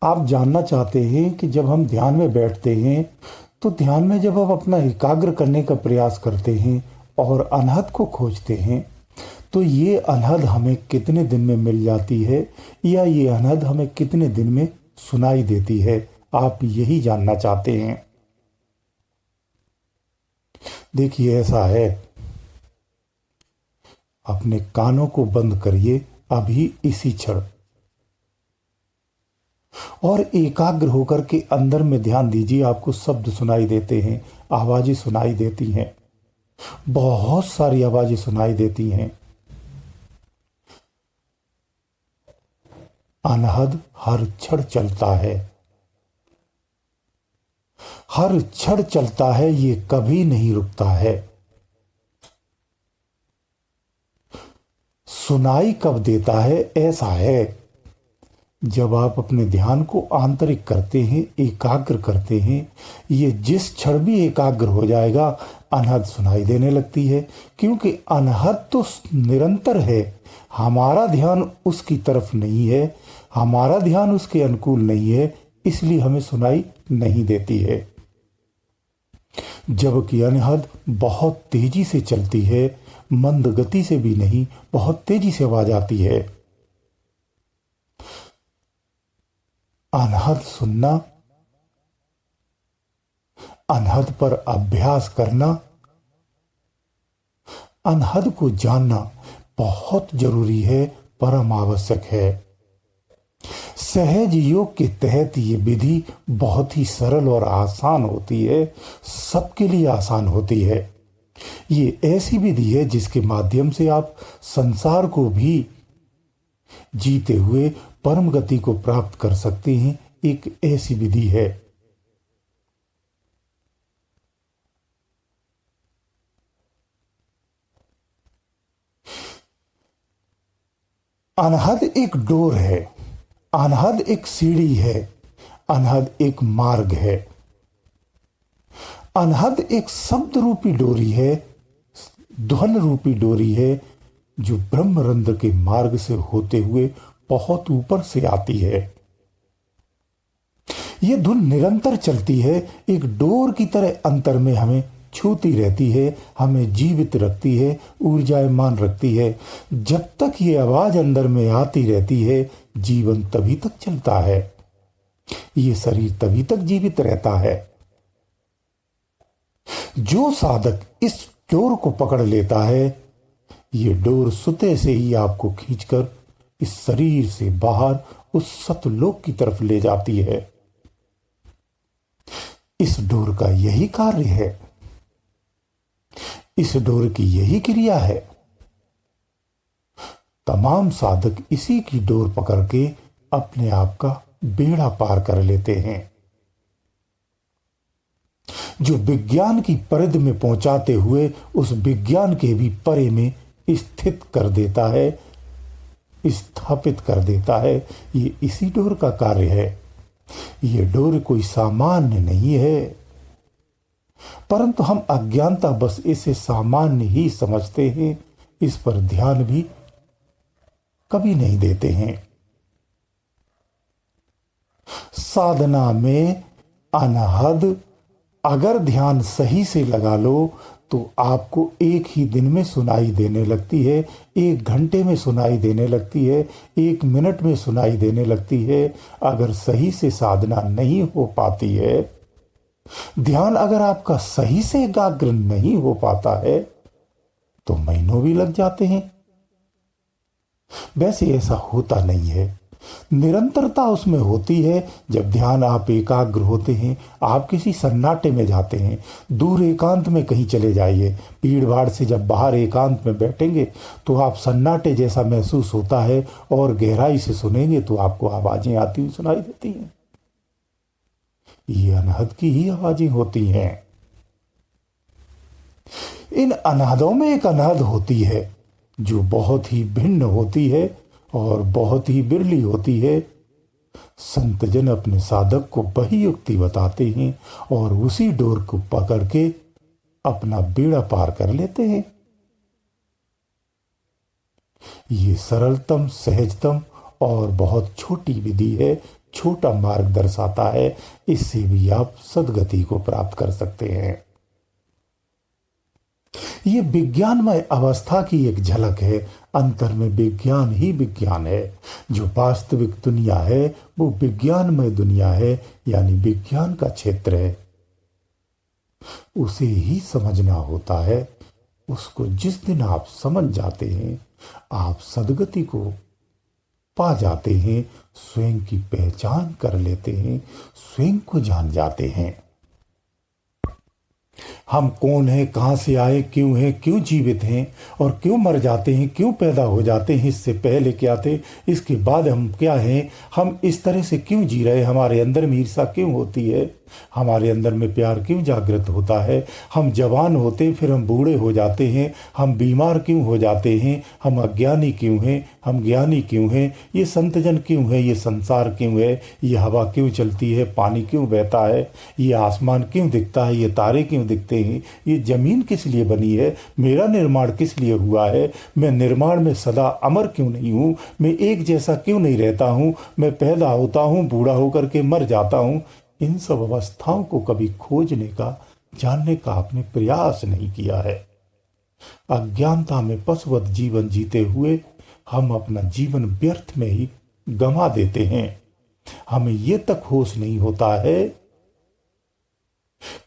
आप जानना चाहते हैं कि जब हम ध्यान में बैठते हैं तो ध्यान में जब हम अपना एकाग्र करने का प्रयास करते हैं और अनहद को खोजते हैं तो ये अनहद हमें कितने दिन में मिल जाती है या ये अनहद हमें कितने दिन में सुनाई देती है, आप यही जानना चाहते हैं। देखिए ऐसा है, अपने कानों को बंद करिए अभी इसी क्षण और एकाग्र होकर के अंदर में ध्यान दीजिए। आपको शब्द सुनाई देते हैं, आवाजें सुनाई देती हैं, बहुत सारी आवाजें सुनाई देती हैं। अनहद हर क्षण चलता है, हर क्षण चलता है, ये कभी नहीं रुकता है। सुनाई कब देता है? ऐसा है, जब आप अपने ध्यान को आंतरिक करते हैं, एकाग्र करते हैं, ये जिस क्षण भी एकाग्र हो जाएगा अनहद सुनाई देने लगती है। क्योंकि अनहद तो निरंतर है, हमारा ध्यान उसकी तरफ नहीं है, हमारा ध्यान उसके अनुकूल नहीं है, इसलिए हमें सुनाई नहीं देती है। जबकि अनहद बहुत तेजी से चलती है, मंद गति से भी नहीं, बहुत तेजी से आवाज आती है। अनहद सुनना, अनहद पर अभ्यास करना, अनहद को जानना बहुत जरूरी है, परम आवश्यक है। सहज योग के तहत ये विधि बहुत ही सरल और आसान होती है, सबके लिए आसान होती है। ये ऐसी विधि है जिसके माध्यम से आप संसार को भी जीते हुए परम गति को प्राप्त कर सकते हैं। एक ऐसी विधि है। अनहद एक डोर है, अनहद एक सीढ़ी है, अनहद एक मार्ग है। अनहद एक शब्द रूपी डोरी है, ध्वन रूपी डोरी है, जो ब्रह्मरंध्र के मार्ग से होते हुए बहुत ऊपर से आती है। यह धुन निरंतर चलती है, एक डोर की तरह अंतर में हमें छूती रहती है, हमें जीवित रखती है, ऊर्जामान रखती है। जब तक ये आवाज अंदर में आती रहती है, जीवन तभी तक चलता है, ये शरीर तभी तक जीवित रहता है। जो साधक इस डोर को पकड़ लेता है, ये डोर सुते से ही आपको खींचकर इस शरीर से बाहर उस सतलोक की तरफ ले जाती है। इस डोर का यही कार्य है, इस डोर की यही क्रिया है। तमाम साधक इसी की डोर पकड़ के अपने आप का बेड़ा पार कर लेते हैं, जो विज्ञान की परिधि में पहुंचाते हुए उस विज्ञान के भी परे में स्थित कर देता है, स्थापित कर देता है। ये इसी डोर का कार्य है। ये डोर कोई सामान्य नहीं है, परंतु हम अज्ञानता बस इसे सामान्य ही समझते हैं, इस पर ध्यान भी कभी नहीं देते हैं। साधना में अनहद अगर ध्यान सही से लगा लो तो आपको एक ही दिन में सुनाई देने लगती है, 1 घंटे में सुनाई देने लगती है, 1 मिनट में सुनाई देने लगती है। अगर सही से साधना नहीं हो पाती है, ध्यान अगर आपका सही से एकाग्र नहीं हो पाता है, तो महीनों भी लग जाते हैं। वैसे ऐसा होता नहीं है, निरंतरता उसमें होती है। जब ध्यान आप एकाग्र होते हैं, आप किसी सन्नाटे में जाते हैं, दूर एकांत में कहीं चले जाइए, भीड़ भाड़ से जब बाहर एकांत में बैठेंगे तो आप सन्नाटे जैसा महसूस होता है और गहराई से सुनेंगे तो आपको आवाजें आती हुई सुनाई देती हैं। ये अनहद की ही आवाजें होती हैं। इन अनहदों में एक अनहद होती है जो बहुत ही भिन्न होती है और बहुत ही बिरली होती है। संत जन अपने साधक को वही युक्ति बताते हैं और उसी डोर को पकड़ के अपना बेड़ा पार कर लेते हैं। ये सरलतम, सहजतम और बहुत छोटी विधि है, छोटा मार्ग दर्शाता है। इससे भी आप सद्गति को प्राप्त कर सकते हैं। ये विज्ञानमय अवस्था की एक झलक है। अंतर में विज्ञान ही विज्ञान है। जो वास्तविक दुनिया है वो विज्ञानमय दुनिया है, यानी विज्ञान का क्षेत्र है। उसे ही समझना होता है। उसको जिस दिन आप समझ जाते हैं, आप सद्गति को पा जाते हैं, स्वयं की पहचान कर लेते हैं, स्वयं को जान जाते हैं। हम कौन हैं, कहाँ से आए, क्यों हैं, क्यों जीवित हैं और क्यों मर जाते हैं, क्यों पैदा हो जाते हैं, इससे पहले क्या थे, इसके बाद हम क्या हैं, हम इस तरह से क्यों जी रहे, हमारे अंदर में ईर्ष्या क्यों होती है, हमारे अंदर में प्यार क्यों जागृत होता है, हम जवान होते फिर हम बूढ़े हो जाते हैं, हम बीमार क्यों हो जाते हैं, हम अज्ञानी क्यों हैं, हम ज्ञानी क्यों हैं, ये संतजन क्यों है, ये संसार क्यों है, ये हवा क्यों चलती है, पानी क्यों बहता है, ये आसमान क्यों दिखता है, ये तारे क्यों दिखते हैं, ये जमीन किस लिए बनी है, मेरा निर्माण किस लिए हुआ है, मैं निर्माण में सदा अमर क्यों नहीं हूँ, मैं एक जैसा क्यों नहीं रहता हूँ, मैं पैदा होता हूँ, बूढ़ा होकर के मर जाता हूँ। इन सब अवस्थाओं को कभी खोजने का, जानने का आपने प्रयास नहीं किया है। अज्ञानता में पशुवत जीवन जीते हुए हम अपना जीवन व्यर्थ में ही गंवा देते हैं। हमें ये तक होश नहीं होता है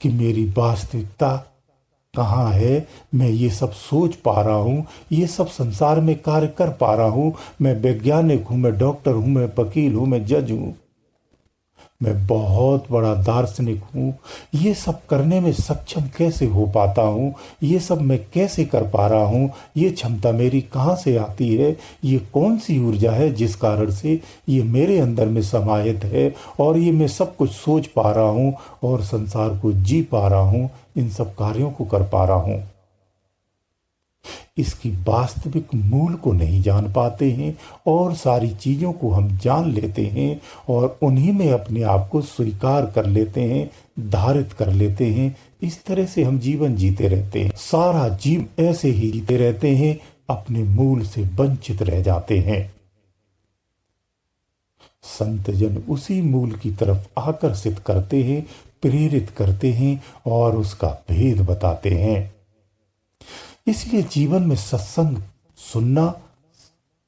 कि मेरी वास्तविकता कहाँ है, मैं ये सब सोच पा रहा हूँ, ये सब संसार में कार्य कर पा रहा हूँ, मैं वैज्ञानिक हूँ, मैं डॉक्टर हूँ, मैं वकील हूँ, मैं जज हूँ, मैं बहुत बड़ा दार्शनिक हूँ, ये सब करने में सक्षम कैसे हो पाता हूँ, ये सब मैं कैसे कर पा रहा हूँ, ये क्षमता मेरी कहाँ से आती है, ये कौन सी ऊर्जा है जिस कारण से ये मेरे अंदर में समाहित है और ये मैं सब कुछ सोच पा रहा हूँ और संसार को जी पा रहा हूँ, इन सब कार्यों को कर पा रहा हूँ। इसकी वास्तविक मूल को नहीं जान पाते हैं और सारी चीज़ों को हम जान लेते हैं और उन्हीं में अपने आप को स्वीकार कर लेते हैं, धारित कर लेते हैं। इस तरह से हम जीवन जीते रहते हैं, सारा जीवन ऐसे ही जीते रहते हैं, अपने मूल से वंचित रह जाते हैं। संतजन उसी मूल की तरफ आकर्षित करते हैं, प्रेरित करते हैं और उसका भेद बताते हैं। इसलिए जीवन में सत्संग सुनना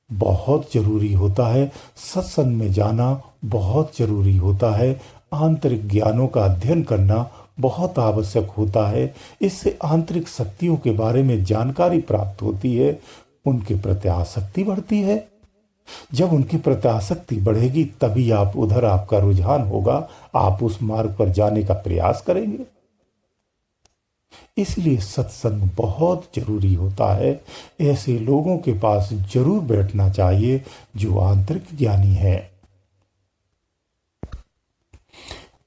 बहुत जरूरी होता है, सत्संग में जाना बहुत जरूरी होता है, आंतरिक ज्ञानों का अध्ययन करना बहुत आवश्यक होता है। इससे आंतरिक शक्तियों के बारे में जानकारी प्राप्त होती है, उनके प्रति आसक्ति बढ़ती है। जब उनकी प्रति आसक्ति बढ़ेगी तभी आप उधर आपका रुझान होगा, आप उस मार्ग पर जाने का प्रयास करेंगे। इसलिए सत्संग बहुत जरूरी होता है। ऐसे लोगों के पास जरूर बैठना चाहिए जो आंतरिक ज्ञानी है।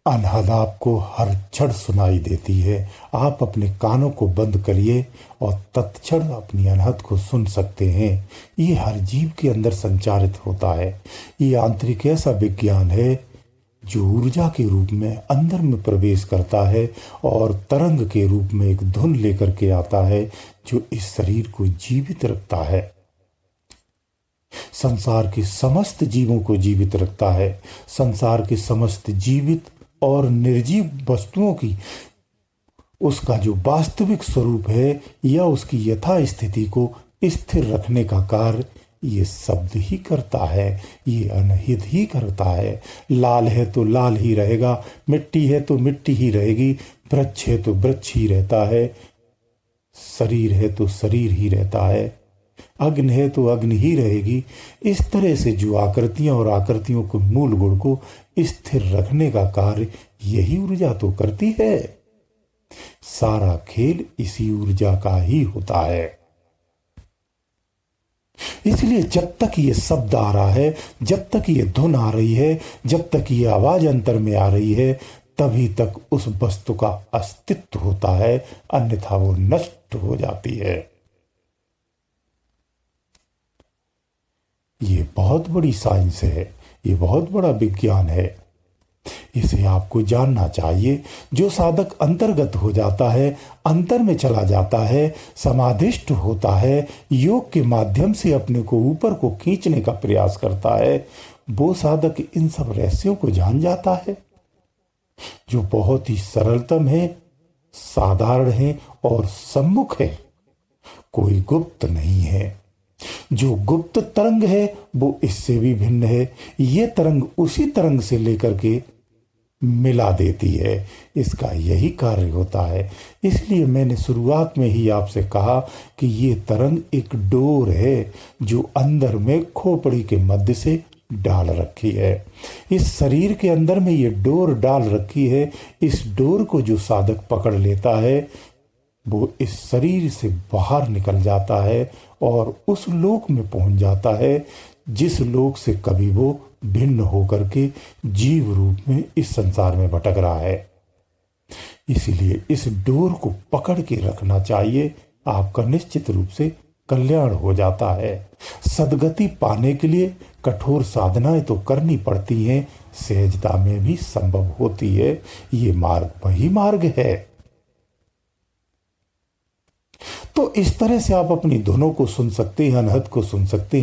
अनहद आपको हर क्षण सुनाई देती है। आप अपने कानों को बंद करिए और तत्क्षण अपनी अनहद को सुन सकते हैं। ये हर जीव के अंदर संचारित होता है। ये आंतरिक ऐसा विज्ञान है जो ऊर्जा के रूप में अंदर में प्रवेश करता है और तरंग के रूप में एक धुन लेकर के आता है जो इस शरीर को जीवित रखता है, संसार के समस्त जीवों को जीवित रखता है। संसार के समस्त जीवित और निर्जीव वस्तुओं की उसका जो वास्तविक स्वरूप है या उसकी यथा स्थिति को स्थिर रखने का कार्य ये शब्द ही करता है, ये अनहित ही करता है। लाल है तो लाल ही रहेगा, मिट्टी है तो मिट्टी ही रहेगी, वृक्ष है तो वृक्ष ही रहता है, शरीर है तो शरीर ही रहता है, अग्नि है तो अग्नि ही रहेगी। इस तरह से जो आकृतियां और आकृतियों के मूल गुण को स्थिर रखने का कार्य यही ऊर्जा तो करती है। सारा खेल इसी ऊर्जा का ही होता है। इसलिए जब तक ये शब्द आ रहा है, जब तक ये धुन आ रही है, जब तक ये आवाज अंतर में आ रही है, तभी तक उस वस्तु का अस्तित्व होता है, अन्यथा वो नष्ट हो जाती है। ये बहुत बड़ी साइंस है, ये बहुत बड़ा विज्ञान है। इसे आपको जानना चाहिए। जो साधक अंतर्गत हो जाता है, अंतर में चला जाता है, समाधिष्ट होता है, योग के माध्यम से अपने को ऊपर को खींचने का प्रयास करता है, वो साधक इन सब रहस्यों को जान जाता है जो बहुत ही सरलतम है, साधारण है और सम्मुख है। कोई गुप्त नहीं है। जो गुप्त तरंग है वो इससे भी भिन्न है। ये तरंग उसी तरंग से लेकर के मिला देती है। इसका यही कार्य होता है। इसलिए मैंने शुरुआत में ही आपसे कहा कि ये तरंग एक डोर है जो अंदर में खोपड़ी के मध्य से डाल रखी है। इस शरीर के अंदर में ये डोर डाल रखी है। इस डोर को जो साधक पकड़ लेता है वो इस शरीर से बाहर निकल जाता है और उस लोक में पहुंच जाता है जिस लोक से कभी वो भिन्न होकर के जीव रूप में इस संसार में भटक रहा है। इसीलिए इस डोर को पकड़ के रखना चाहिए। आपका निश्चित रूप से कल्याण हो जाता है। सदगति पाने के लिए कठोर साधनाएं तो करनी पड़ती हैं, सहजता में भी संभव होती है। ये मार्ग वही मार्ग है। तो इस तरह से आप अपनी धुनों को सुन सकते हैं, अनहद को सुन सकते हैं।